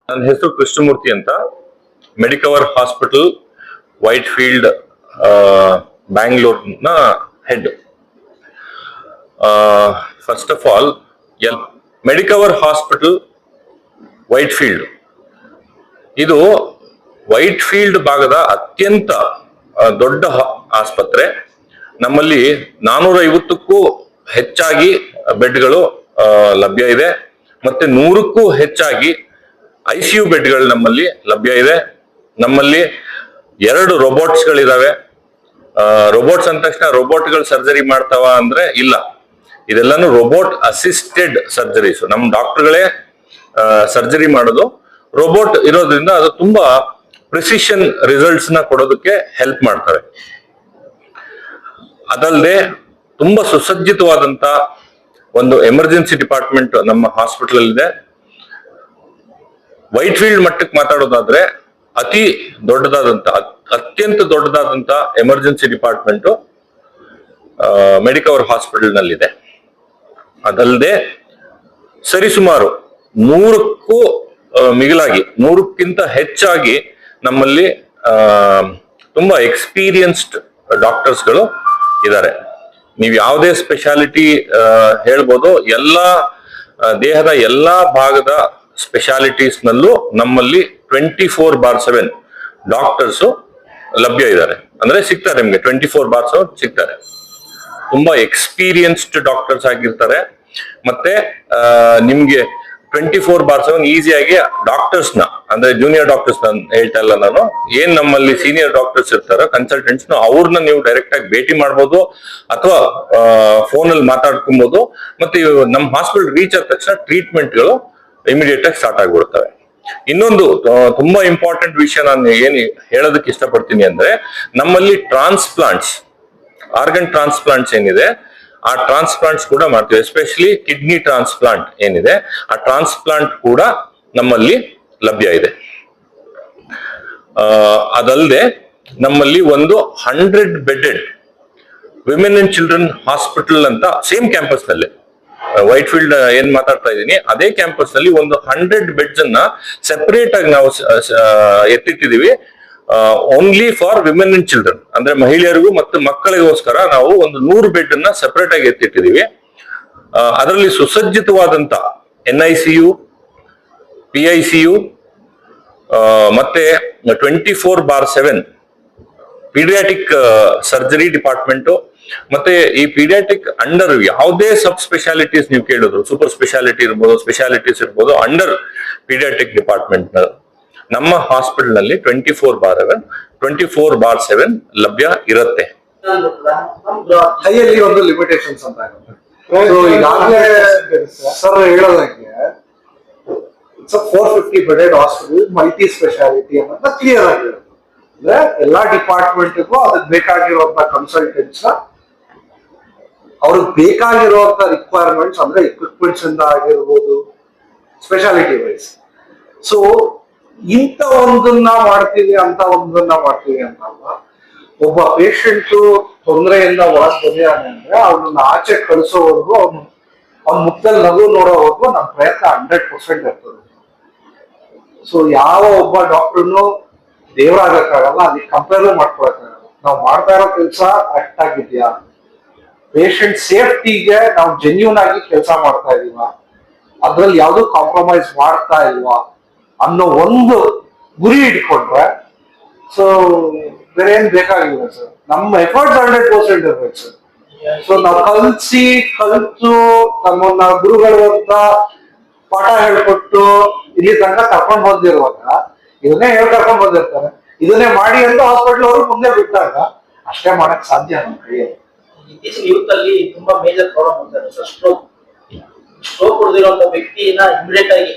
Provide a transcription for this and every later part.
ನನ್ನ ಹೆಸರು ಕೃಷ್ಣಮೂರ್ತಿ ಅಂತ. ಮೆಡಿಕವರ್ ಹಾಸ್ಪಿಟಲ್ ವೈಟ್ ಫೀಲ್ಡ್ ಬ್ಯಾಂಗ್ಳೂರ್ನ head. First of all Medicover hospital Whitefield ಇದು ವೈಟ್ ಫೀಲ್ಡ್ ಭಾಗದ ಅತ್ಯಂತ ದೊಡ್ಡ ಆಸ್ಪತ್ರೆ. ನಮ್ಮಲ್ಲಿ 450ಕ್ಕೂ ಹೆಚ್ಚಾಗಿ ಬೆಡ್ಗಳು ಲಭ್ಯ ಇದೆ. ಮತ್ತೆ 100ಕ್ಕೂ ಹೆಚ್ಚಾಗಿ ICU ಬೆಡ್ಗಳು ನಮ್ಮಲ್ಲಿ ಲಭ್ಯ ಇದೆ. ನಮ್ಮಲ್ಲಿ 2 ರೋಬೋಟ್ಸ್ಗಳಿದಾವೆ. ರೋಬೋಟ್ಸ್ ಅಂದ ತಕ್ಷಣ ರೋಬೋಟ್ಗಳು ಸರ್ಜರಿ ಮಾಡ್ತಾವ ಅಂದ್ರೆ ಇಲ್ಲ, ಇದೆಲ್ಲಾನು ರೋಬೋಟ್ ಅಸಿಸ್ಟೆಡ್ ಸರ್ಜರೀಸ್. ನಮ್ಮ ಡಾಕ್ಟರ್ಗಳೇ ಸರ್ಜರಿ ಮಾಡೋದು. ರೋಬೋಟ್ ಇರೋದ್ರಿಂದ ಅದು ತುಂಬಾ ಪ್ರಿಸಿಷನ್ ರಿಸಲ್ಟ್ಸ್ ನ ಕೊಡೋದಕ್ಕೆ ಹೆಲ್ಪ್ ಮಾಡ್ತಾರೆ. ಅದಲ್ಲದೆ ತುಂಬಾ ಸುಸಜ್ಜಿತವಾದಂತ ಒಂದು ಎಮರ್ಜೆನ್ಸಿ ಡಿಪಾರ್ಟ್ಮೆಂಟ್ ನಮ್ಮ ಹಾಸ್ಪಿಟಲ್ ಇದೆ. ವೈಟ್ ಫೀಲ್ಡ್ ಮಟ್ಟಕ್ಕೆ ಮಾತಾಡೋದಾದ್ರೆ ಅತ್ಯಂತ ದೊಡ್ಡದಾದಂತ ಎಮರ್ಜೆನ್ಸಿ ಡಿಪಾರ್ಟ್ಮೆಂಟ್ ಮೆಡಿಕವರ್ ಹಾಸ್ಪಿಟಲ್ ನಲ್ಲಿದೆ. ಅದಲ್ಲದೆ ಸರಿಸುಮಾರು 100ಕ್ಕೂ ಮಿಗಿಲಾಗಿ 100ಕ್ಕಿಂತ ಹೆಚ್ಚಾಗಿ ನಮ್ಮಲ್ಲಿ ತುಂಬಾ ಎಕ್ಸ್ಪೀರಿಯನ್ಸ್ಡ್ ಡಾಕ್ಟರ್ಸ್ಗಳು ಇದ್ದಾರೆ. ನೀವು ಯಾವುದೇ ಸ್ಪೆಷಾಲಿಟಿ ಹೇಳ್ಬೋದು. ದೇಹದ ಎಲ್ಲಾ ಭಾಗದ ಸ್ಪೆಷಾಲಿಟೀಸ್ ನಲ್ಲೂ ನಮ್ಮಲ್ಲಿ 24/7 ಡಾಕ್ಟರ್ಸ್ ಲಭ್ಯ ಇದ್ದಾರೆ. ಅಂದ್ರೆ ಸಿಗ್ತಾರೆ, ನಿಮ್ಗೆ 24/7 ಸಿಗ್ತಾರೆ. ತುಂಬಾ ಎಕ್ಸ್ಪೀರಿಯನ್ಸ್ಡ್ ಡಾಕ್ಟರ್ಸ್ ಆಗಿರ್ತಾರೆ. ಮತ್ತೆ ನಿಮ್ಗೆ 24/7 ಈಸಿಯಾಗಿ ಡಾಕ್ಟರ್ಸ್ ನ, ಅಂದ್ರೆ ಜೂನಿಯರ್ ಡಾಕ್ಟರ್ಸ್ ಹೇಳ್ತಾ ಇಲ್ಲ ನಾನು, ಏನ್ ನಮ್ಮಲ್ಲಿ ಸೀನಿಯರ್ ಡಾಕ್ಟರ್ಸ್ ಇರ್ತಾರೋ ಕನ್ಸಲ್ಟೆಂಟ್ಸ್, ಅವ್ರನ್ನ ನೀವು ಡೈರೆಕ್ಟ್ ಆಗಿ ಭೇಟಿ ಮಾಡ್ಬೋದು ಅಥವಾ ಫೋನ್ ಅಲ್ಲಿ ಮಾತಾಡ್ಕೊಬಹುದು. ಮತ್ತೆ ನಮ್ಮ ಹಾಸ್ಪಿಟಲ್ ರೀಚ್ ಆದ ತಕ್ಷಣ ಟ್ರೀಟ್ಮೆಂಟ್ಗಳು ಇಮಿಡಿಯೇಟ್ ಆಗಿ ಸ್ಟಾರ್ಟ್ ಆಗ್ಬಿಡ್ತವೆ. ಇನ್ನೊಂದು ತುಂಬಾ ಇಂಪಾರ್ಟೆಂಟ್ ವಿಷಯ ನಾನು ಏನ್ ಹೇಳೋದಕ್ಕೆ ಇಷ್ಟಪಡ್ತೀನಿ ಅಂದ್ರೆ, ನಮ್ಮಲ್ಲಿ ಆರ್ಗನ್ ಟ್ರಾನ್ಸ್ಪ್ಲಾಂಟ್ಸ್ ಏನಿದೆ, ಆ ಟ್ರಾನ್ಸ್ಪ್ಲಾಂಟ್ಸ್ ಕೂಡ ಮಾಡ್ತೀವಿ. ಎಸ್ಪೆಷಲಿ ಕಿಡ್ನಿ ಟ್ರಾನ್ಸ್ಪ್ಲಾಂಟ್ ಏನಿದೆ, ಆ ಟ್ರಾನ್ಸ್ಪ್ಲಾಂಟ್ ಕೂಡ ನಮ್ಮಲ್ಲಿ ಲಭ್ಯ ಇದೆ. ಅದಲ್ಲದೆ ನಮ್ಮಲ್ಲಿ ಒಂದು 100 bedded women and children hospital ಅಂತ ಸೇಮ್ ಕ್ಯಾಂಪಸ್ ನಲ್ಲಿ, ವೈಟ್ ಫೀಲ್ಡ್ ಏನ್ ಮಾತಾಡ್ತಾ ಇದ್ದೀನಿ ಅದೇ ಕ್ಯಾಂಪಸ್ ನಲ್ಲಿ ಒಂದು 100 ಬೆಡ್ಸ್ ಅನ್ನ ಸೆಪರೇಟ್ ಆಗಿ ನಾವು ಎತ್ತಿಟ್ಟಿದೀವಿ. Only for women and children, ಅಂದ್ರೆ ಮಹಿಳೆಯರಿಗೂ ಮತ್ತು ಮಕ್ಕಳಿಗೋಸ್ಕರ ನಾವು ಒಂದು 100 ಬೆಡ್ ಅನ್ನ ಸೆಪರೇಟ್ ಆಗಿ ಎತ್ತಿಟ್ಟಿದೀವಿ. ಅದರಲ್ಲಿ ಸುಸಜ್ಜಿತವಾದಂತ NICU, PICU ಮತ್ತೆ 24/7 ಪೀಡಿಯಾಟಿಕ್ ಸರ್ಜರಿ ಡಿಪಾರ್ಟ್ಮೆಂಟ್. ಮತ್ತೆ ಈ ಪೀಡಿಯಾಟಿಕ್ ಅಂಡರ್ ಯಾವುದೇ ಸಬ್ ಸ್ಪೆಷಾಲಿಟೀಸ್ ನೀವು ಕೇಳಿದ್ರು, ಸೂಪರ್ ಸ್ಪೆಷಾಲಿಟಿ ಇರ್ಬೋದು, ಸ್ಪೆಷಾಲಿಟೀಸ್ ಇರ್ಬೋದು, ಅಂಡರ್ ಪೀಡಿಯಾಟಿಕ್ ಡಿಪಾರ್ಟ್ಮೆಂಟ್ ನಮ್ಮ ಹಾಸ್ಪಿಟಲ್ ನಲ್ಲಿ 24/7 ಲಭ್ಯ ಇರುತ್ತೆ. ಹೈಯಲ್ಲಿ ಒಂದು ಲಿಮಿಟೇಷನ್ಸ್ ಅಂತ ಈಗಾಗಲೇ ಸರ್ ಹೇಳೋದಕ್ಕೆ 450 ಬೆಡೆಡ್ ಹಾಸ್ಪಿಟಲ್ ಮಲ್ಟಿ ಸ್ಪೆಷಾಲಿಟಿ ಅನ್ನೋದನ್ನ ಕ್ಲಿಯರ್ ಆಗಿರುತ್ತೆ. ಅಂದ್ರೆ ಎಲ್ಲಾ ಡಿಪಾರ್ಟ್ಮೆಂಟ್ಗೂ ಅದಕ್ಕೆ ಬೇಕಾಗಿರುವಂತ ಕನ್ಸಲ್ಟೆಂಟ್ಸ್, ಅವ್ರಿಗೆ ಬೇಕಾಗಿರುವಂತ ರಿಕ್ವೈರ್ಮೆಂಟ್ಸ್, ಅಂದ್ರೆ ಎಕ್ವಿಪ್ಮೆಂಟ್ಸ್ ಇಂದ ಆಗಿರ್ಬೋದು, ಸ್ಪೆಷಾಲಿಟಿ ವೈಸ್. ಸೊ ಇಂಥ ಒಂದನ್ನ ಮಾಡ್ತೀವಿ ಅಂತ ಅಂತಲ್ಲ. ಒಬ್ಬ ಪೇಷಂಟ್ ತೊಂದರೆಯಿಂದ ಒಳಗೆ ಬಂದಿದ್ದಾನೆ ಅಂದ್ರೆ ಅವನನ್ನ ಆಚೆ ಕಳಿಸೋವರೆಗೂ, ಅವ್ನ ಮುಖದಲ್ಲಿ ನಗು ನೋಡೋವರೆಗೂ ನಮ್ಮ ಪ್ರಯತ್ನ 100% ಇರ್ತದೆ. ಸೊ ಯಾವ ಒಬ್ಬ ಡಾಕ್ಟರ್ನು ದೇವರಾಗಕ್ಕಾಗಲ್ಲ, ಅದಕ್ಕೆ ಕಂಪೇರ್ ಮಾಡ್ಕೊಳಕ್ಕಾಗಲ್ಲ. ನಾವು ಮಾಡ್ತಾ ಇರೋ ಕೆಲಸ ಕರೆಕ್ಟ್ ಆಗಿದ್ಯಾ, ಪೇಷಂಟ್ ಸೇಫ್ಟಿಗೆ ನಾವು ಜೆನ್ಯೂನ್ ಆಗಿ ಕೆಲಸ ಮಾಡ್ತಾ ಇದೀವ, ಅದ್ರಲ್ಲಿ ಯಾವ್ದು ಕಾಂಪ್ರಮೈಸ್ ಮಾಡ್ತಾ ಇಲ್ವಾ ಅನ್ನೋ ಒಂದು ಗುರಿ ಇಟ್ಕೊಂಡ್ರೆ ಸೊ ಬೇರೆ ಏನ್ ಬೇಕಾಗಿಲ್ಲ ಸರ್. ನಮ್ಮ ಎಫರ್ಟ್ಸ್ 100% ಇರ್ಬೇಕು ಸರ್. ಸೊ ನಾವು ಕಲಿತು ನಮ್ಮನ್ನ ಗುರುಗಳು ಅಂತ ಪಾಠ ಹೇಳ್ಕೊಟ್ಟು ಇಲ್ಲಿ ತನಕ ಕರ್ಕೊಂಡ್ ಬಂದಿರುವಾಗ ಇದನ್ನೇ ಕರ್ಕೊಂಡ್ ಬಂದಿರ್ತಾರೆ, ಇದನ್ನೇ ಮಾಡಿ ಅಂತ ಹಾಸ್ಪಿಟಲ್ ಅವರು ಮುಂದೆ ಬಿಟ್ಟಾಗ ಅಷ್ಟೇ ಮಾಡಕ್ ಸಾಧ್ಯ ನಮ್ಮ ಕೈಯಲ್ಲಿ. ಇತ್ತೀಚಿನ ಯೂತ್ ಅಲ್ಲಿ ತುಂಬಾ ಮೇಜರ್ ಪ್ರಾಬ್ಲಮ್ ಅಂತಾರೆ ಸರ್, ಸ್ಟ್ರೋಕ್ ಹೊಡೆದಿರುವಂತ ವ್ಯಕ್ತಿನ ಇಮಿಡಿಯೇಟ್ ಆಗಿ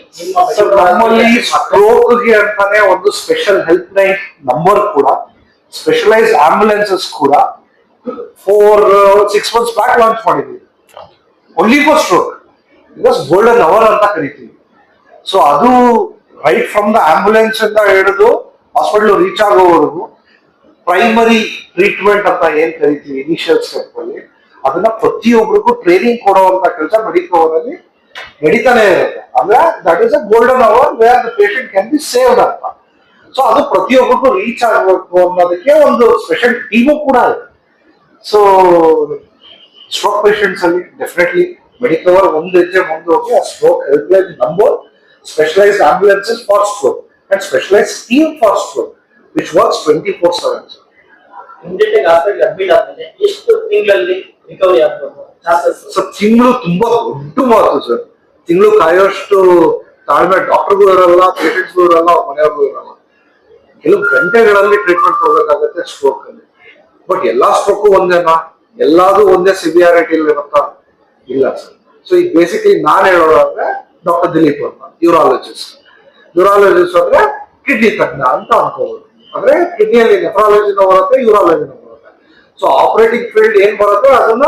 ನಮ್ಮಲ್ಲಿ ಸ್ಟ್ರೋಕ್ಗೆ ಅಂತಾನೆ ಒಂದು ಸ್ಪೆಷಲ್ ಹೆಲ್ಪ್ ಲೈನ್ ನಂಬರ್ ಕೂಡ, ಸ್ಪೆಷಲೈಸ್ಡ್ ಆಂಬ್ಯುಲೆನ್ಸಸ್ ಕೂಡ 6 months ಬ್ಯಾಕ್ ಲಾಂಚ್ ಮಾಡಿದ್ವಿ. Only for stroke, because golden hour ಅಂತ ಕರಿತೀವಿ. ಸೊ ಅದು ರೈಟ್ ಫ್ರಮ್ ದ ಆಂಬ್ಯುಲೆನ್ಸ್ ಇಂದ ಹಿಡಿದು ಹಾಸ್ಪಿಟಲ್ ರೀಚ್ ಆಗೋವರೆಗೂ ಪ್ರೈಮರಿ ಟ್ರೀಟ್ಮೆಂಟ್ ಅಂತ ಏನ್ ಕರಿತೀವಿ ಇನಿಷಿಯಲ್ ಸ್ಟೆಪ್ ಅಲ್ಲಿ, ಅದನ್ನ ಪ್ರತಿಯೊಬ್ಬರಿಗೂ ಟ್ರೈನಿಂಗ್ ಕೊಡುವಂತ ಕೆಲಸ ಮೆಡಿಕವರ್ ಅಲ್ಲಿ ನಡೀತಾನೆ ಇರುತ್ತೆ. ಅಂದ್ರೆ that is a golden hour where the patient can be saved ಅಂತ. ಸೊ ಅದು ಪ್ರತಿಯೊಬ್ಬರಿಗೂ ರೀಚ್ ಆಗಬೇಕು ಅನ್ನೋದಕ್ಕೆ ಒಂದು ಸ್ಪೆಷಲ್ ಟೀಮು ಕೂಡ ಇದೆ. ಸೊ ಸ್ಟ್ರೋಕ್ ಪೇಷಂಟ್ಸ್ ಅಲ್ಲಿ ಡೆಫಿನೆಟ್ಲಿ ಮೆಡಿಕವರ್ ಒಂದು ಹೆಜ್ಜೆ ಮುಂದೆ ಹೋಗಿ ಆ stroke helpline number, specialized ambulances for stroke and specialized team for stroke which works 24/7. Immediate hospital admit ಆದ್ಮೇಲೆ ಎಷ್ಟು ತಿಂಗಳಲ್ಲಿ ರಿಕವರಿ ಆಗ್ಬೋದು ಚಾನ್ಸಸ್? ಸೊ ತಿಂಗಳು ತುಂಬಾ ದೊಡ್ಡ ಮಾತು ಸರ್. ತಿಂಗಳು ಕಾಯೋಷ್ಟು ತಾಳ್ಮೆ ಡಾಕ್ಟರ್ಗೂ ಇರಲ್ಲ, ಪೇಷಂಟ್ಸ್ಗೂ ಇರಲ್ಲ, ಅವ್ರ ಮನೆಯವ್ರಿಗೂ ಇರಲ್ಲ. ಕೆಲವು ಗಂಟೆಗಳಲ್ಲಿ ಟ್ರೀಟ್ಮೆಂಟ್ ಕೊಡ್ಬೇಕಾಗತ್ತೆ ಸ್ಟ್ರೋಕ್ ಅಲ್ಲಿ. ಬಟ್ ಎಲ್ಲಾ ಸ್ಟ್ರೋಕು ಒಂದೇನಾ? ಎಲ್ಲಾದು ಒಂದೇ ಸಿವಿಯಾರಿಟಿ ಇರುತ್ತಾ? ಇಲ್ಲ ಸರ್. ಸೊ ಈಗ ಬೇಸಿಕಲಿ ನಾನ್ ಹೇಳೋದಾದ್ರೆ ಡಾಕ್ಟರ್ ದಿಲೀಪ್ ಅಂತ ಯೂರಾಲಜಿಸ್ಟ್. ಯೂರಾಲಜಿಸ್ಟ್ ಅಂದ್ರೆ ಕಿಡ್ನಿ ತಜ್ಞ ಅಂತ ಅನ್ಕೋಬಹುದು. ಅಂದ್ರೆ ಕಿಡ್ನಿಯಲ್ಲಿ ನೆಫ್ರಾಲಜಿನೂ ಬರುತ್ತೆ, ಯೂರಾಲಜಿನೂ ಬರುತ್ತೆ. ಸೊ ಆಪರೇಟಿಂಗ್ ಫೀಲ್ಡ್ ಏನ್ ಬರುತ್ತೆ ಅದನ್ನ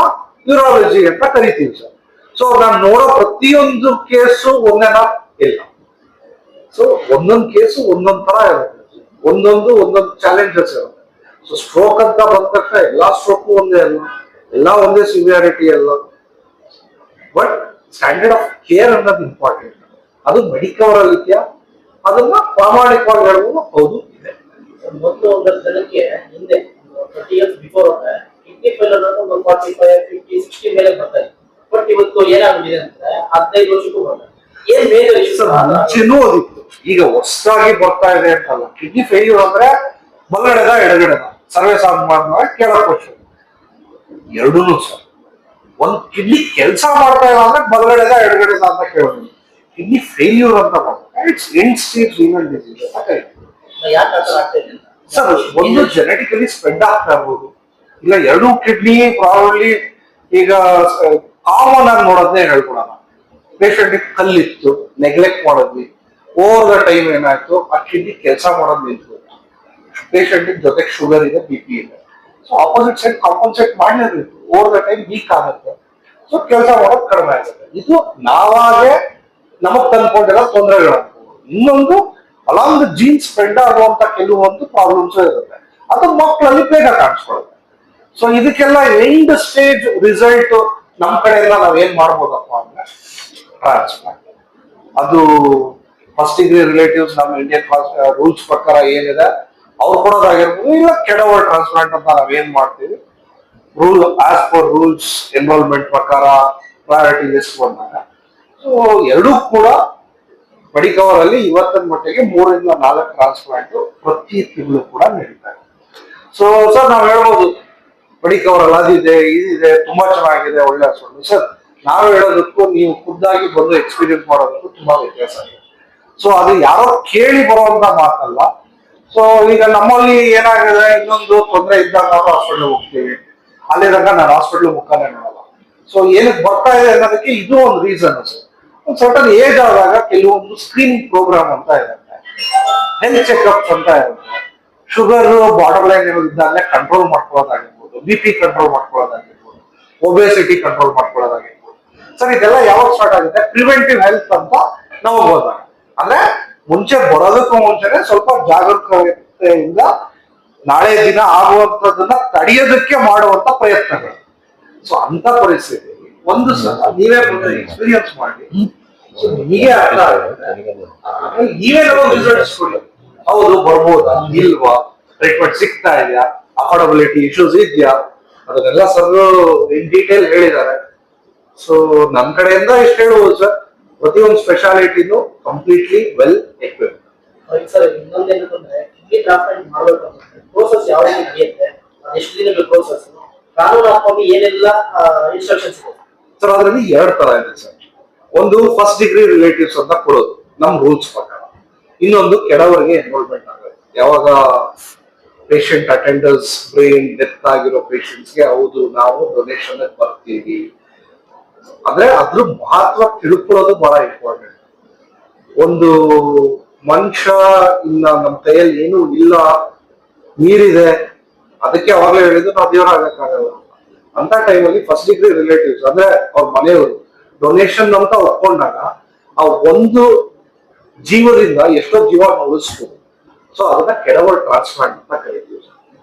ಯೂರಾಲಜಿ ಅಂತ ಕರಿತೀವಿ ಸರ್. ಸೊ ನಾನು ನೋಡೋ ಪ್ರತಿಯೊಂದು ಕೇಸು ಒಂದೇನಾ? ಇಲ್ಲ. ಸೊ ಒಂದೊಂದು ಕೇಸು ಒಂದೊಂದ್ ತರ ಇರುತ್ತೆ, ಒಂದೊಂದು ಚಾಲೆಂಜಸ್ ಇರುತ್ತೆ. ಸೊ ಸ್ಟ್ರೋಕ್ ಅಂತ ಬಂದ ತಕ್ಷಣ ಎಲ್ಲಾ ಸ್ಟ್ರೋಕು ಒಂದೇ ಅಲ್ಲ, ಎಲ್ಲಾ ಒಂದೇ ಸಿವಿಯಾರಿಟಿ ಅಲ್ಲ. ಬಟ್ ಸ್ಟ್ಯಾಂಡರ್ಡ್ ಆಫ್ ಕೇರ್ ಅನ್ನೋದು ಇಂಪಾರ್ಟೆಂಟ್. ಅದು ಮೆಡಿಕವರ್ ಅಲ್ಲಿ ಇದೆಯಾ? ಅದನ್ನ ಪ್ರಾಮಾಣಿಕವಾಗಿ ಹೇಳ್ಬೋದು, ಹೌದು ಇದೆ. ಮೊದಲು ಒಂದಷ್ಟು ಜನಕ್ಕೆ ಹಿಂದೆ 30 years ಬಿಫೋರ್ ಕಿಡ್ನಿ ಫೇಲ್ಯೂರ್ ಅನ್ನೋದು ಒಂದು 45, 50, 60 ಮೇಲೆ ಬರ್ತಾ ಇತ್ತು. ಬಟ್ ಇವತ್ತು ಏನಾಗಿದೆ ಅಂದ್ರೆ 15 ವರ್ಷಕ್ಕೂ ಬರ್ತಾ ಇದೆ. ಏನ್ ಮೇಜರ್ ಇಶ್ಯೂ? ಮುಂಚೆನೂ ಅದಿತ್ತು, ಈಗ ಹೊಸದಾಗಿ ಬರ್ತಾ ಇದೆ ಅಂತಲ್ಲ. ಕಿಡ್ನಿ ಫೇಲ್ಯೂರ್ ಅಂದ್ರೆ ಬಲಗಡೆದ ಎಡಗಡೆದ ಸರ್ವೇ ಸಾಮಾನ್ಯವಾಗಿ ಕೇಳೋ ಕ್ವಶನ್ ಎರಡೂ ಸರ್. ಒಂದ್ ಕಿಡ್ನಿ ಕೆಲಸ ಮಾಡ್ತಾ ಇಲ್ಲ ಅಂದ್ರೆ ಬಲಗಡೆದ ಎಡಗಡೆದ ಅಂತ ಕೇಳೋದು. ಕಿಡ್ನಿ ಫೇಲ್ಯೂರ್ ಅಂತ it's end stage renal disease ಅಂತ ಕರೀತೀವಿ. ಯಾಕೆ ಆ ಥರ ಆಗ್ತಾ ಇದೆ ಸರ್, ಒಂದು ಜೆನೆಟಿಕಲಿ ಸ್ಪ್ರೆಡ್ ಆಗ್ತಾ ಇರ್ಬೋದು, ಇಲ್ಲ ಎರಡೂ ಕಿಡ್ನಿ ಪ್ರಾಬಬ್ಲಿ. ಈಗ ಕಾಮನ್ ಆಗಿ ನೋಡೋದನ್ನೇ ಹೇಳ್ಕೊಡೋಣ. ಪೇಷಂಟ್ ಕಲ್ಲಿತ್ತು, ನೆಗ್ಲೆಕ್ಟ್ ಮಾಡಿದ್ವಿ, ಓವರ್ ದ ಟೈಮ್ ಏನಾಯ್ತು, ಆ ಕಿಡ್ನಿ ಕೆಲಸ ಮಾಡೋದು ನಿಂತು. ಪೇಷಂಟ್ ಜೊತೆಗೆ ಶುಗರ್ ಇದೆ, BP ಇದೆ. ಸೊ ಆಪೋಸಿಟ್ ಸೈಡ್ ಕಾಂಪನ್ಸೇಟ್ ಮಾಡಲೇಬೇಕು. ಓವರ್ ದ ಟೈಮ್ ವೀಕ್ ಆಗುತ್ತೆ, ಸೊ ಕೆಲಸ ಮಾಡೋದು ಕಡಿಮೆ ಆಗುತ್ತೆ. ಇದು ನಾವಾಗೆ ನಮಗ್ ತಂದ್ಕೊಂಡಿರೋ ತೊಂದರೆಗಳು. ಇನ್ನೊಂದು ಅಲಾಂಗ್ ಜೀನ್ ಸ್ಪ್ರೆಡ್ ಆಗುವಂತ ಕೆಲವೊಂದು ಪ್ರಾಬ್ಲಮ್ಸ್ ಇರುತ್ತೆ, ಅದು ಮಕ್ಕಳಲ್ಲಿ ಬೇಗ ಕಾಣಿಸ್ಕೊಳ್ಳುತ್ತೆ. ಸೊ ಇದಕ್ಕೆಲ್ಲ ಎಂಡ್ ಸ್ಟೇಜ್ ರಿಸಲ್ಟ್ ನಮ್ ಕಡೆಯಿಂದ ನಾವ್ ಏನ್ ಮಾಡ್ಬೋದಪ್ಪ ಅಂದ್ರೆ ಟ್ರಾನ್ಸ್ಪ್ಲಾಂಟ್. ಅದು ಫಸ್ಟ್ ಡಿಗ್ರಿ ರಿಲೇಟಿವ್ಸ್ ನಮ್ಮ ಇಂಡಿಯನ್ ರೂಲ್ಸ್ ಪ್ರಕಾರ ಏನಿದೆ ಅವ್ರು ಕೊಡೋದಾಗಿರ್ಬೋದು, ಇಲ್ಲ ಕೆಡವರ್ ಟ್ರಾನ್ಸ್ಪ್ಲಾಂಟ್ ಅಂತ ನಾವೇನ್ ಮಾಡ್ತೀವಿ rule as per rules enrollment ಪ್ರಕಾರ ಪ್ರಯಾರಿಟಿ ಲಿಸ್ಟ್ ಬಂದಾಗ. ಸೊ ಎರಡೂ ಕೂಡ ಮೆಡಿಕವರ್ ಅಲ್ಲಿ ಇವತ್ತಿನ ಮಟ್ಟಿಗೆ 3 ಇಂದ 4 ಟ್ರಾನ್ಸ್ಪ್ಲಾಂಟ್ ಪ್ರತಿ ತಿಂಗಳು ಕೂಡ ನಡೀತಾ ಇದೆ. ಸೊ ಸರ್ ನಾವ್ ಹೇಳ್ಬೋದು ಮೆಡಿಕವರ್ ಅಲ್ಲಿ ಅದಿದೆ ಇದಿದೆ ತುಂಬಾ ಚೆನ್ನಾಗಿದೆ ಒಳ್ಳೆ ಹಾಸ್ಪಿಟಲ್. ಸರ್ ನಾವ್ ಹೇಳೋದಕ್ಕೂ ನೀವು ಖುದ್ದಾಗಿ ಬಂದು ಎಕ್ಸ್ಪೀರಿಯನ್ಸ್ ಮಾಡೋದಕ್ಕೂ ತುಂಬಾ ವ್ಯತ್ಯಾಸ ಇದೆ. ಸೊ ಅದು ಯಾರೋ ಕೇಳಿ ಬರುವಂತ ಮಾತಲ್ಲ. ಸೊ ಈಗ ನಮ್ಮಲ್ಲಿ ಏನಾಗಿದೆ, ಇನ್ನೊಂದು ತೊಂದರೆ ಇದ್ದಾಗ ನಾವು ಹಾಸ್ಪಿಟಲ್ ಹೋಗ್ತೀವಿ, ಅಲ್ಲಿದ್ದಾಗ ನಾನು ಹಾಸ್ಪಿಟಲ್ ಮುಖಾನೇ ನೋಡಲ್ಲ. ಸೊ ಏನಕ್ಕೆ ಬರ್ತಾ ಇದೆ ಅನ್ನೋದಕ್ಕೆ ಇದು ಒಂದು ರೀಸನ್ ಸರ್. ಒಂದು ಸರ್ಟನ್ ಏಜ್ ಆದಾಗ ಕೆಲವೊಂದು ಸ್ಕ್ರೀನಿಂಗ್ ಪ್ರೋಗ್ರಾಮ್ ಅಂತ ಇರುತ್ತೆ, ಹೆಲ್ತ್ ಚೆಕ್ಅಪ್ಸ್ ಅಂತ ಇರುತ್ತೆ. ಶುಗರ್ ಬಾರ್ಡರ್ ಲೈನ್ ಇದ್ದಾಗಲೇ ಕಂಟ್ರೋಲ್ ಮಾಡ್ಕೊಳ್ಳೋದಾಗಿರ್ಬೋದು, BP ಕಂಟ್ರೋಲ್ ಮಾಡ್ಕೊಳ್ಳೋದಾಗಿರ್ಬೋದು, ಒಬೆಸಿಟಿ ಕಂಟ್ರೋಲ್ ಮಾಡ್ಕೊಳ್ಳೋದಾಗಿರ್ಬೋದು. ಸರ್ ಇದೆಲ್ಲ ಯಾವಾಗ ಸ್ಟಾರ್ಟ್ ಆಗುತ್ತೆ? ಪ್ರಿವೆಂಟಿವ್ ಹೆಲ್ತ್ ಅಂತ ನಾವು ಹೋದಾಗ, ಅಂದ್ರೆ ಮುಂಚೆ ಬರೋದಕ್ಕೂ ಮುಂಚೆನೆ ಸ್ವಲ್ಪ ಜಾಗರೂಕತೆಯಿಂದ ನಾಳೆ ದಿನ ಆಗುವಂತದನ್ನ ತಡೆಯೋದಕ್ಕೆ ಮಾಡುವಂತ ಪ್ರಯತ್ನಗಳು. ಸೊ ಅಂತ ಪರಿಸ್ಥಿತಿ ಒಂದು ಸಲ ನೀವೇ ಬಂದು ಎಕ್ಸ್ಪೀರಿಯನ್ಸ್ ಮಾಡಿ, ನಿಮಗೆ ಅರ್ಥ ಆಗುತ್ತೆ, ನೀವೇ ನಮಗೆ ರಿಸಲ್ಟ್ಸ್ ಕೊಡಿ. ಹೌದು ಬರ್ಬೋದಾ ಇಲ್ವಾ, ಟ್ರೀಟ್ಮೆಂಟ್ ಸಿಗ್ತಾ ಇದೆಯಾ, ಅಫೋರ್ಡಬಿಲಿಟಿ ಇಶ್ಯೂಸ್ ಇದೆಯಾ, ಅದನ್ನೆಲ್ಲ ಸರ್ ಇನ್ ಡೀಟೇಲ್ ಹೇಳಿದ್ದಾರೆ. ಸೊ ನಮ್ ಕಡೆಯಿಂದ ಇಷ್ಟು ಹೇಳ್ಬೋದು ಸರ್, ಪ್ರತಿಯೊಂದು ಸ್ಪೆಷಾಲಿಟಿನೂ ಕಂಪ್ಲೀಟ್ಲಿ ವೆಲ್ ಎಕ್ವಿಪ್ಡ್. ಸರ್ ಇನ್ನೊಂದೇನಂದ್ರೆ ಕಿಡ್ನಿ ಟ್ರಾನ್ಸ್ಪ್ಲಾಂಟ್ ಮಾಡಬೇಕು ಅಂದ್ರೆ ಪ್ರೋಸೆಸ್ ಯಾವ ರೀತಿ ನಡೆಯುತ್ತೆ, ಎಷ್ಟು ದಿನಗಳ ಪ್ರೋಸೆಸ್, ಕಾನೂನಾತ್ಮಕವಾಗಿ ಏನೆಲ್ಲ ಇನ್ಸ್ಟ್ರಕ್ಷನ್ಸ್ ಇದೆ ಸರ್? ಅದರಲ್ಲಿ 2 ತರ ಇದೆ ಸರ್. ಒಂದು ಫಸ್ಟ್ ಡಿಗ್ರಿ ರಿಲೇಟಿವ್ಸ್ ಅಂತ ಕೊಡೋದು ನಮ್ ರೂಲ್ಸ್ ಪ್ರಕಾರ, ಇನ್ನೊಂದು ಕೆಡವರಿಗೆ ಎನ್ರೋಲ್ಮೆಂಟ್ ಆಗುತ್ತೆ. ಯಾವಾಗ ಪೇಷಂಟ್ ಅಟೆಂಡರ್ಸ್ ಬ್ರೈನ್ ಡೆತ್ ಆಗಿರೋ ಪೇಷಂಟ್ಸ್ಗೆ ಹೌದು ನಾವು ಡೊನೇಷನ್ ಬರ್ತೀವಿ ಅಂದ್ರೆ ಅದ್ರ ಮಹತ್ವ ತಿಳ್ಕೊಳ್ಳೋದು ಬಹಳ ಇಂಪಾರ್ಟೆಂಟ್. ಒಂದು ಮನುಷ್ಯ ಇನ್ನ ನಮ್ಮ ಕೈಯಲ್ಲಿ ಏನು ಇಲ್ಲ, ನೀರಿದೆ, ಅದಕ್ಕೆ ಅವಾಗಲೇ ಹೇಳಿದ್ದು ನಾವು ದೇವರ ಆಗಕ್ಕಾಗಲ್ಲ ಅಂತ ಟೈಮಲ್ಲಿ ಫಸ್ಟ್ ಡಿಗ್ರಿ ರಿಲೇಟಿವ್ಸ್ ಅಂದ್ರೆ ಅವ್ರ ಮನೆಯವರು ಡೊನೇಷನ್ ಅಂತ ಒಪ್ಕೊಂಡಾಗ ಆ ಒಂದು ಜೀವದಿಂದ ಎಷ್ಟೋ ಜೀವ ಉಳಿಸ್ಬೋದು. ಸೊ ಅದನ್ನ ಕೆಡವರ್ ಟ್ರಾನ್ಸ್ಪ್ಲಾಂಟ್ ಅಂತ ಕರಿತೀವಿ.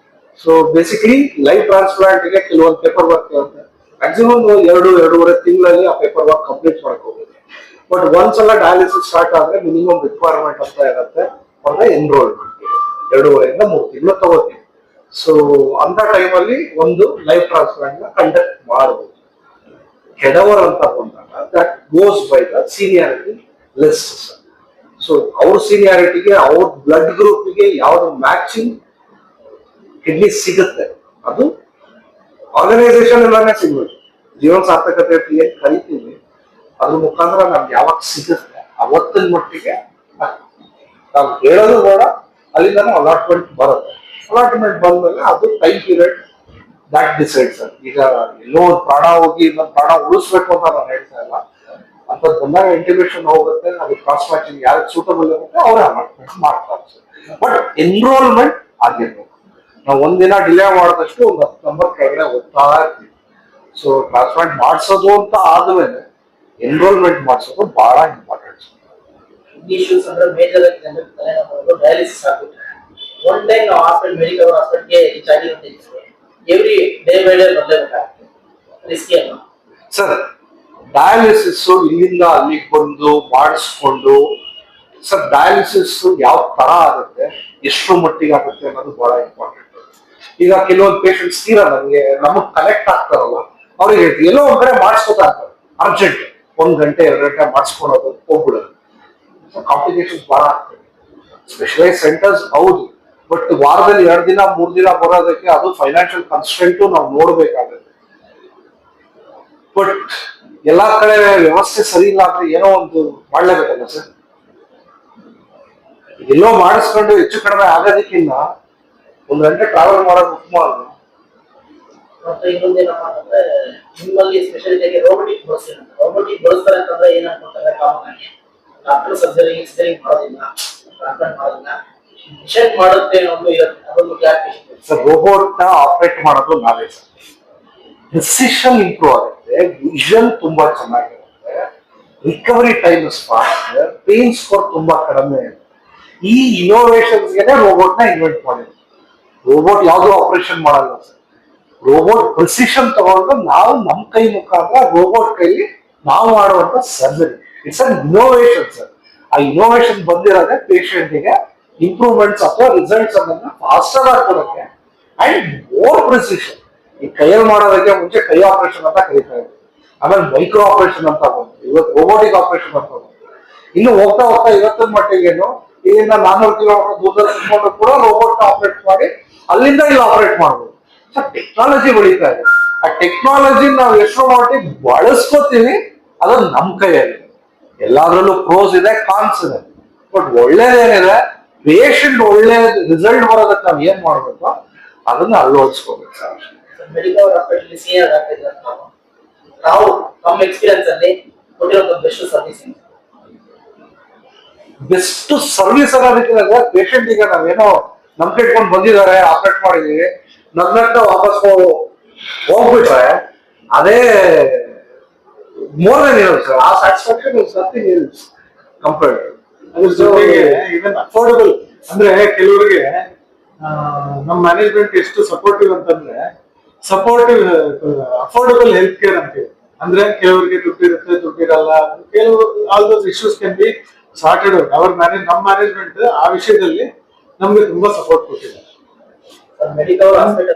ಸೊ ಬೇಸಿಕಲಿ ಲೈಫ್ ಟ್ರಾನ್ಸ್ಪ್ಲಾಂಟ್ ಗೆ ಕೆಲವೊಂದು ಪೇಪರ್ ವರ್ಕ್ ಇರುತ್ತೆ. ಮ್ಯಾಕ್ಸಿಮಮ್ 2-2.5 ತಿಂಗಳಲ್ಲಿ ಆ ಪೇಪರ್ ವರ್ಕ್ ಕಂಪ್ಲೀಟ್ ಮಾಡ್ಕೋಬಹುದು. ಬಟ್ ಒಂದ್ಸಲ ಡಯಾಲಿಸಿಸ್ ಸ್ಟಾರ್ಟ್ ಆದ್ರೆ ಮಿನಿಮಮ್ ರಿಕ್ವೈರ್ಮೆಂಟ್ ಅಂತ ಇರುತ್ತೆ ಅಂದ್ರೆ ಎನ್ರೋಲ್ಮೆಂಟ್ 2.5 3 ತಿಂಗಳು ತಗೋತೀವಿ. ಸೊ ಅಂತ ಟೈಮಲ್ಲಿ ಒಂದು ಲೈಫ್ ಟ್ರಾನ್ಸ್ಪ್ಲಾಂಟ್ ನ ಕಂಡಕ್ಟ್ ಮಾಡಬಹುದು. ಕೆಡವರ್ ಅಂತ ಬಂದಾಗ that goes by the seniority list. So ಅವ್ರ ಸೀನಿಯಾರಿಟಿಗೆ ಅವ್ರ ಬ್ಲಡ್ ಗ್ರೂಪ್ಗೆ ಯಾವ್ದು ಮ್ಯಾಚಿಂಗ್ ಕಿಡ್ನಿ ಸಿಗುತ್ತೆ ಅದು ಆರ್ಗನೈಸೇಷನ್ ಎಲ್ಲಾನೇ ಸಿಗ್ಬೇಕು. ಜೀವನ ಸಾರ್ಥಕತೆ ಅಂತ ಏನ್ ಕರಿತೀವಿ ಅದ್ರ ಮುಖಾಂತರ ನಮ್ಗೆ ಯಾವಾಗ ಸಿಗುತ್ತೆ ಅವತ್ತಿನ ಮಟ್ಟಿಗೆ ನಾವು ಹೇಳೋದು ಬೇಡ, ಅಲ್ಲಿಂದ ಅಲಾಟ್ಮೆಂಟ್ ಬರುತ್ತೆ. ಅಲಾಟ್ಮೆಂಟ್ ಬಂದ್ಮೇಲೆ ಅದು ಟೈಮ್ ಪೀರಿಯಡ್ ದಟ್ ಡಿಸೈಡ್ಸ್. ಈಗ ಎಲ್ಲೋ ಒಂದು ಪ್ರಾಣ ಹೋಗಿ ಇನ್ನೊಂದು ಪ್ರಾಣ ಉಳಿಸ್ಬೇಕು ಅಂತ ನಾನು ಹೇಳ್ತಾ ಇಲ್ಲ. ಅಂತದ್ ಬಂದಾಗ ಇಂಟಿಮೇಷನ್ ಹೋಗುತ್ತೆ, ಅದು ಕ್ರಾಸ್ ಮ್ಯಾಚಿಂಗ್ ಯಾರಿಗೆ ಸೂಟಬಲ್ ಇರುತ್ತೆ ಅವರೇ ಅಲಾಟ್ಮೆಂಟ್ ಮಾಡ್ತಾರೆ. ಬಟ್ ಎನ್ರೋಲ್ಮೆಂಟ್ ಆಗಿರ್ಬೇಕು. ನಾವು ಒಂದಿನ ಡಿಲೇ ಮಾಡಿದಷ್ಟು ಒಂದು 10 ನಂಬರ್ ಕೆಳಗಡೆ ಹೋಗ್ತಾ ಇರ್ತೀವಿ. ಸೊ ಟ್ರಾನ್ಸ್ಪ್ಲಾಂಟ್ ಮಾಡಿಸೋದು ಅಂತ ಆದ್ಮೇಲೆ ಎನ್ರೋಲ್ಮೆಂಟ್ ಮಾಡಿಸೋದು ಬಹಳ ಇಂಪಾರ್ಟೆಂಟ್. ಇಶ್ಯೂಸ್ ಅಂದ್ರೆ ಮೇಜರ್ ಆಗಿ ಜನರಿಗೆ ತಲೆನೋವು ಡಯಾಲಿಸಿಸ್ ಆಗುತ್ತೆ. ಒನ್ ಟೈಮ್ ನಾವು ಹಾಸ್ಪಿಟಲ್ ಮೆಡಿಕಲ್ ಹಾಸ್ಪಿಟಲ್ಗೆ ರೀಚ್ ಆಗಿರುತ್ತೆ, ಎವ್ರಿ ಡೇ ಬೈ ಡೇ ಬದಲಾಗುತ್ತೆ. ರಿಸ್ಕಿ ಅಲ್ಲ ಸರ್. ಡಯಾಲಿಸಿಸ್ ಇಲ್ಲಿಂದ ಅಲ್ಲಿಗೆ ಬಂದು ಮಾಡಿಸ್ಕೊಂಡು ಸರ್ ಡಯಾಲಿಸಿಸ್ ಯಾವ ತರ ಆಗುತ್ತೆ, ಎಷ್ಟು ಮಟ್ಟಿಗೆ ಆಗುತ್ತೆ ಅನ್ನೋದು ಬಹಳ ಇಂಪಾರ್ಟೆಂಟ್. ಈಗ ಕೆಲವೊಂದು ಪೇಷಂಟ್ಸ್ ತೀರಾ ನಮಗ್ ಕನೆಕ್ಟ್ ಆಗ್ತಾರಲ್ಲ, ಅವ್ರಿಗೆ ಎಲ್ಲೋ ಒಂದ್ ಕಡೆ ಮಾಡಿಸ್ಕೊತಾ ಇರ್ತಾರೆ ಅರ್ಜೆಂಟ್, 1 ಗಂಟೆ 2 ಗಂಟೆ ಮಾಡಿಸ್ಕೊಳೋದು ಹೋಗ್ಬಿಡೋದು. ಕಾಂಪ್ಲಿಕೇಶನ್ಸ್ ಬಹಳ ಆಗ್ತದೆ. ಸ್ಪೆಷಲೈಸ್ ಸೆಂಟರ್ಸ್ ಹೌದು, ಬಟ್ ವಾರದಲ್ಲಿ 2 ದಿನ 3 ದಿನ ಬರೋದಕ್ಕೆ ಅದು ಫೈನಾನ್ಷಿಯಲ್ ಕನ್ಸ್ಟ್ರೆಂಟು ನಾವು ನೋಡ್ಬೇಕಾಗುತ್ತೆ. ಬಟ್ ಎಲ್ಲಾ ಕಡೆ ವ್ಯವಸ್ಥೆ ಸರಿ ಇಲ್ಲ ಅಂದ್ರೆ ಏನೋ ಒಂದು ಮಾಡ್ಲೇಬೇಕಲ್ಲ ಸರ್. ಎಲ್ಲೋ ಮಾಡಿಸ್ಕೊಂಡು ಹೆಚ್ಚು ಕಡಿಮೆ ಆಗೋದಕ್ಕಿಂತ 1 ಗಂಟೆ ಟ್ರಾವೆಲ್ ಮಾಡೋದು ಉತ್ತಮ ಅಲ್ಲ. ಮತ್ತೆ ಇನ್ನೊಂದೇನಪ್ಪ ಅಂತಂದ್ರೆ ನಿಮ್ಮಲ್ಲಿ ಸ್ಪೆಷಾಲಿಟಿಗೆ ರೋಬೋಟಿಕ್ ಬಳಸ್ತಾರೆ ಅಂತಂದ್ರೆ ಏನ್ ಅನ್ಕೊಂತಾರೆ ಕಾಮನ್ ಆಗಿ ಡಾಕ್ಟರ್ ಸರ್ಜರಿ ಮಾಡೋದಿಲ್ಲ, ಟ್ರಾನ್ಸ್ಪ್ಲಾಂಟ್ ಮಾಡೋದಿಲ್ಲ, ಮಿಷನ್ ಮಾಡುತ್ತೆ ಅನ್ನೋದು ಇರುತ್ತೆ. ಅದೊಂದು ಕ್ಲಾರಿಫಿಕೇಶನ್ ಸರ್. ರೋಬೋಟ್ ನ ಆಪರೇಟ್ ಮಾಡೋದು ನಾವೇ ಸರ್. ಡಿಸಿಷನ್ ಇಂಪ್ರೂವ್ ಆಗುತ್ತೆ, ವಿಷನ್ ತುಂಬಾ ಚೆನ್ನಾಗಿರುತ್ತೆ, recovery time fast, pain score ತುಂಬಾ ಕಡಿಮೆ. ಈ ಇನೋವೇಷನ್ಸ್ ಗೆ ರೋಬೋಟ್ ನ ಇನ್ವೆಂಟ್ ಮಾಡಿದ್ರು. ರೋಬೋಟ್ ಯಾವ್ದು ಆಪರೇಷನ್ ಮಾಡಲ್ಲ ಸರ್. ರೋಬೋಟ್ ಪ್ರಿಸಿಷನ್ ತಗೊಂಡು ನಾವು ನಮ್ಮ ಕೈ ಮುಖಾಂತರ ರೋಬೋಟ್ ಕೈಲಿ ನಾವು ಮಾಡುವಂತ surgery. It's an innovation sir. ಆ ಇನೋವೇಷನ್ ಬಂದಿರೋದೇ ಪೇಷಂಟ್ಗೆ ಇಂಪ್ರೂವ್ಮೆಂಟ್ಸ್ ಅಥವಾ ರಿಸಲ್ಟ್ಸ್ ಅನ್ನೋದನ್ನ ಫಾಸ್ಟರ್ ಆಗಿ ಕೊಡೋಕೆ ಅಂಡ್ ಮೋರ್ ಪ್ರಿಸಿಷನ್. ಈ ಕೈಯಲ್ಲಿ ಮಾಡೋದಕ್ಕೆ ಮುಂಚೆ ಕೈ ಆಪರೇಷನ್ ಅಂತ ಕರೀತಾ ಇದ್ವಿ, ಆಮೇಲೆ ಮೈಕ್ರೋ ಆಪರೇಷನ್ ಅಂತ ಬಂತು, ಇವತ್ತು ರೋಬೋಟಿಕ್ ಆಪರೇಷನ್ ಅಂತ ಬಂತು. ಇನ್ನು ಹೋಗ್ತಾ ಹೋಗ್ತಾ ಇವತ್ತಿನ ಮಟ್ಟಿಗೇನು ಇಲ್ಲಿಂದ 400 ಕಿಲೋಮೀಟರ್ ದೂರದಲ್ಲಿ ಕುತ್ಕೊಂಡು ಕೂಡ ರೋಬೋಟ್ ಆಪರೇಟ್ ಮಾಡಿ ಅಲ್ಲಿಂದ ಇಲ್ಲಿ ಆಪರೇಟ್ ಮಾಡ್ಬೋದು. ಸೊ ಟೆಕ್ನಾಲಜಿ ಬೆಳೀತಾ ಇದೆ. ಆ ಟೆಕ್ನಾಲಜಿ ನಾವು ಎಷ್ಟು ಮಟ್ಟಿಗೆ ಬಳಸ್ಕೋತೀವಿ ಅದು ನಮ್ ಕೈಯಲ್ಲಿ. ಎಲ್ಲಾದ್ರಲ್ಲೂ ಪ್ರೋಸ್ ಇದೆ, ಕಾನ್ಸ್ ಇದೆ. ಬಟ್ ಒಳ್ಳೇದೇನಿದೆ, ಪೇಷಂಟ್ ಒಳ್ಳೆ ರಿಸಲ್ಟ್ ಬರೋದಕ್ಕೆ ನಾವ್ ಏನ್ ಮಾಡ್ಬೇಕು ಅದನ್ನ ಅಳವಡಿಸ್ಕೋಬೇಕು ಸರ್. ಮೆಡಿಕಲ್ ಹಾಸ್ಪಿಟಲ್ ಸೀನಿಯರ್ ಡಾಕ್ಟರ್ ನಾವು ನಮ್ಮ ಎಕ್ಸ್ಪೀರಿಯನ್ಸ್ ಅಲ್ಲಿ ಕೊಟ್ಟಿರೋ ಬೆಸ್ಟ್ ಸರ್ವಿಸ್ ಬೆಸ್ಟ್ ಸರ್ವಿಸ್ ಅನ್ನೋದಕ್ಕೆ ಪೇಷಂಟ್ ಈಗ ನಾವೇನೋ ನಂಬಿಕೆ ಇಟ್ಕೊಂಡು ಬಂದಿದ್ದಾರೆ, ಆಪರೇಟ್ ಮಾಡಿದೀವಿ, ನಗ್ನಟ್ಟು ವಾಪಸ್ ಹೋಗ್ಬಿಟ್ರೆ ಅದೇ ಮೋರ್ ದನ್ ಇರೋದು ಸರ್. ಆ satisfaction is nothing else compared. ಅದ್ರ ಜೊತೆಗೆ ಇವನ್ ಅಫೋರ್ಡಬಲ್ ಅಂದ್ರೆ ಕೆಲವರಿಗೆ ನಮ್ಮ ಮ್ಯಾನೇಜ್ಮೆಂಟ್ ಎಷ್ಟು ಸಪೋರ್ಟಿವ್ ಅಂತಂದ್ರೆ ಸಪೋರ್ಟಿವ್ ಅಫೋರ್ಡಬಲ್ ಹೆಲ್ತ್ ಕೇರ್ ಅಂತೀವಿ. ಅಂದ್ರೆ ಕೆಲವರಿಗೆ ದುಡ್ಡಿರುತ್ತೆ, ದುಡ್ಡಿರಲ್ಲ, ಕೆಲವು all those issues can be sorted out. ನಮ್ಮ ಮ್ಯಾನೇಜ್ಮೆಂಟ್ ಆ ವಿಷಯದಲ್ಲಿ ನಮ್ಗೆ ತುಂಬಾ ಸಪೋರ್ಟ್ ಕೊಟ್ಟಿದ್ದಾರೆ. Medical hospital